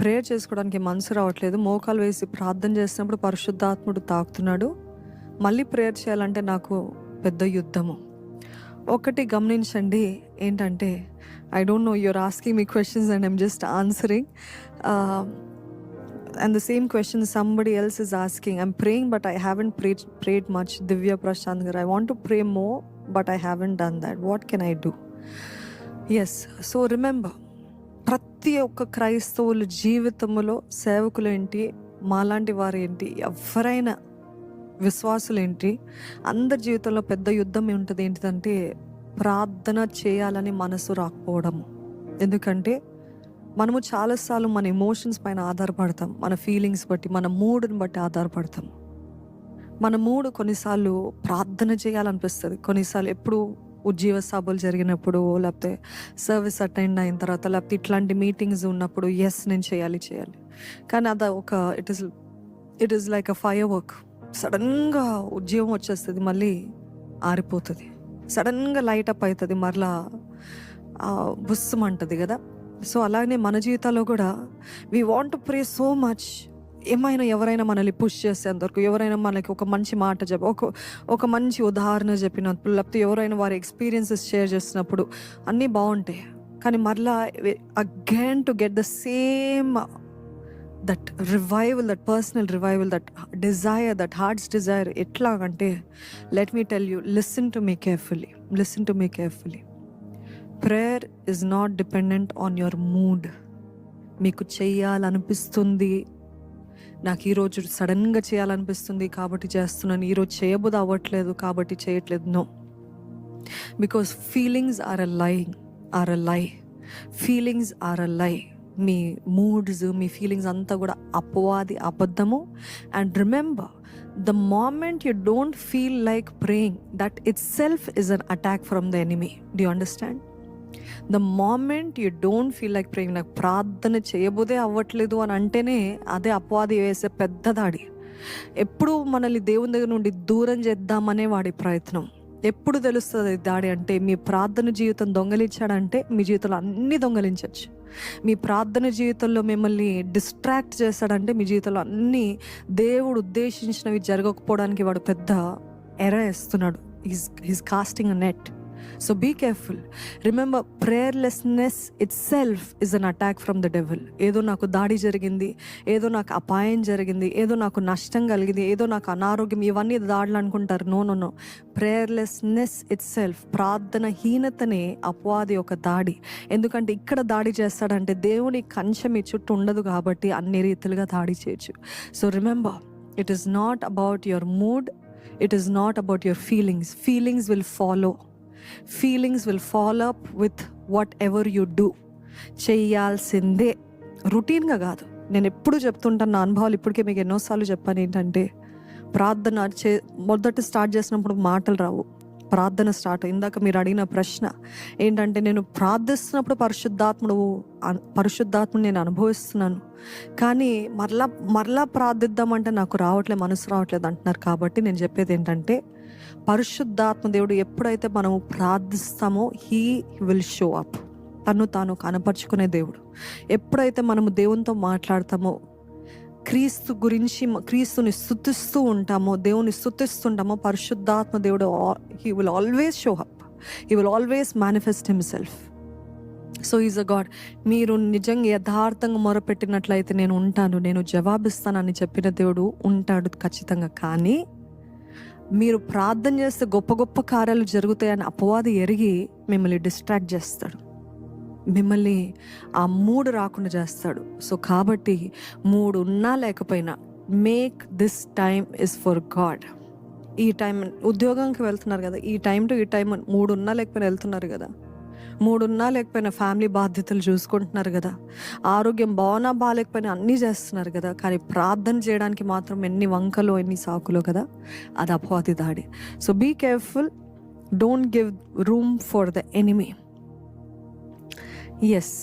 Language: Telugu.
ప్రేయర్ చేసుకోవడానికి మనసు రావట్లేదు. మోకాలు వేసి ప్రార్థన చేసినప్పుడు పరిశుద్ధాత్ముడు తాకుతున్నాడు. మళ్ళీ ప్రేయర్ చేయాలంటే నాకు పెద్ద యుద్ధము. ఒకటి గమనించండి ఏంటంటే, I don't know, you're asking me questions and I'm just answering. And the same question somebody else is asking. I'm praying but I haven't prayed much. Divya Prashant gar, I want to pray more but I haven't done that. What can I do? Yes, so remember, ప్రతి ఒక్క క్రైస్తవుల జీవితంలో సేవకులేంటి, మాలాంటి వారేంటి, ఎవరైనా విశ్వాసులేంటి, అందరి జీవితంలో పెద్ద యుద్ధం ఉంటుంది. ఏంటిదంటే ప్రార్థన చేయాలని మనసు రాకపోవడము. ఎందుకంటే మనము చాలాసార్లు మన ఎమోషన్స్ పైన ఆధారపడతాం, మన ఫీలింగ్స్ బట్టి, మన మూడ్ని బట్టి ఆధారపడతాం. మన మూడ్ కొన్నిసార్లు ప్రార్థన చేయాలనిపిస్తుంది, కొన్నిసార్లు ఎప్పుడు ఉజ్జీవ సభలు జరిగినప్పుడు, లేకపోతే సర్వీస్ అటెండ్ అయిన తర్వాత, లేకపోతే ఇట్లాంటి మీటింగ్స్ ఉన్నప్పుడు ఎస్ నేను చేయాలి. కానీ అది it is like a fire work. సడన్గా ఉద్యోగం వచ్చేస్తుంది, మళ్ళీ ఆరిపోతుంది. సడన్గా లైట్ అప్ అవుతుంది, మరలా బుస్సమంటుంది కదా. సో అలాగే మన జీవితాల్లో కూడా we want to pray so much. ఎవరైనా మనల్ని పుష్ చేసేంతవరకు, ఎవరైనా మనకి ఒక మంచి మాట ఒక మంచి ఉదాహరణ చెప్పినప్పుడు, లేకపోతే ఎవరైనా వారి ఎక్స్పీరియన్సెస్ షేర్ చేసినప్పుడు అన్నీ బాగుంటాయి. కానీ మరలా again to get the same that revival, that personal revival, that desire, that heart's desire ఎట్లాగంటే, let me tell you, listen to me carefully. Prayer is not dependent on your mood. మీకు చేయాలనిపిస్తుంది, నాకు ఈరోజు సడన్గా చేయాలనిపిస్తుంది కాబట్టి చేస్తున్నాను, ఈరోజు చేయబుద్ధి అవ్వట్లేదు కాబట్టి చేయట్లేదు. నో, బికాస్ ఫీలింగ్స్ ఆర్ అ లై. మీ మూడ్స్, మీ ఫీలింగ్స్ అంతా కూడా అపవాది, అబద్ధము. And remember, the moment you don't feel like praying, that itself is an attack from the enemy. Do you understand? The moment you don't feel like praying, నాకు ప్రార్థన చేయబోదే అవ్వట్లేదు అని అంటేనే అదే అపవాది వేసే పెద్ద దాడి. ఎప్పుడు మనల్ని దేవుని దగ్గర నుండి దూరం చేద్దామనే వాడి ప్రయత్నం. ఎప్పుడు తెలుస్తుంది దాడి అంటే, మీ ప్రార్థన జీవితం దొంగలించాడంటే మీ జీవితంలో అన్నీ దొంగలించవచ్చు. మీ ప్రార్థన జీవితంలో మిమ్మల్ని డిస్ట్రాక్ట్ చేశాడంటే మీ జీవితంలో అన్నీ దేవుడు ఉద్దేశించినవి జరగకపోవడానికి వాడు పెద్ద ఎర వేస్తున్నాడు. He's casting a net. So be careful. Remember, prayerlessness itself is an attack from the devil. ఏదో నాకు దాడి జరిగింది, ఏదో నాకు అపాయం జరిగింది, ఏదో నాకు నష్టం కలిగింది, ఏదో నాకు అనారోగ్యం, ఇవన్నీ దాడులు అనుకుంటారు. నో. ప్రేయర్లెస్నెస్ ఇట్ సెల్ఫ్, ప్రార్థనహీనతనే అపవాది ఒక దాడి. ఎందుకంటే ఇక్కడ దాడి చేస్తాడంటే దేవుని కంచె మీ చుట్టూ ఉండదు కాబట్టి అన్ని రీతిలుగా దాడి చేయొచ్చు. So remember, it is not about your mood, it is not about your feelings will follow up with what ever you do. చేయాల్సిందే, రొటీన్గా కాదు. నేను ఎప్పుడు చెప్తుంటాను, నా అనుభవాలు ఇప్పటికే మీకు ఎన్నోసార్లు చెప్పాను. ఏంటంటే ప్రార్థన మొదట స్టార్ట్ చేసినప్పుడు మాటలు రావు, ప్రార్థన స్టార్ట్. ఇందాక మీరు అడిగిన ప్రశ్న ఏంటంటే, నేను ప్రార్థిస్తున్నప్పుడు పరిశుద్ధాత్ముడు నేను అనుభవిస్తున్నాను, కానీ మరలా ప్రార్థిద్దామంటే నాకు మనసు రావట్లేదు అంటున్నారు. కాబట్టి నేను చెప్పేది ఏంటంటే, పరిశుద్ధాత్మ దేవుడు ఎప్పుడైతే మనము ప్రార్థిస్తామో హీ విల్ షో అప్. తను తాను కనపరుచుకునే దేవుడు. ఎప్పుడైతే మనము దేవునితో మాట్లాడతామో, క్రీస్తుని స్తుతిస్తూ ఉంటామో, దేవుని స్తుతిస్తుంటామో, పరిశుద్ధాత్మ దేవుడు he will always show up, he will always manifest himself. So is a God. మీరు నిజంగా యథార్థంగా మొరపెట్టినట్లయితే నేను ఉంటాను, నేను జవాబిస్తానని చెప్పిన దేవుడు ఉంటాడు ఖచ్చితంగా. కానీ మీరు ప్రార్థన చేస్తే గొప్ప గొప్ప కార్యాలు జరుగుతాయని అపవాది ఎరిగి మిమ్మల్ని డిస్ట్రాక్ట్ చేస్తాడు, మిమ్మల్ని ఆ మూడు రాకుండా చేస్తాడు. సో కాబట్టి మూడు ఉన్నా లేకపోయినా, make this time is for God. ఈ టైం, ఉద్యోగానికి వెళ్తున్నారు కదా, ఈ టైం టు ఈ టైం, మూడు ఉన్నా లేకపోయినా వెళ్తున్నారు కదా, మూడున్నా లేకపోయినా ఫ్యామిలీ బాధ్యతలు చూసుకుంటున్నారు కదా, ఆరోగ్యం బాగాలేకపోయినా అన్నీ చేస్తున్నారు కదా, కానీ ప్రార్థన చేయడానికి మాత్రం ఎన్ని వంకలో ఎన్ని సాకులో కదా, అది అపవాది దాడి. So be careful, don't give room for the enemy. Yes,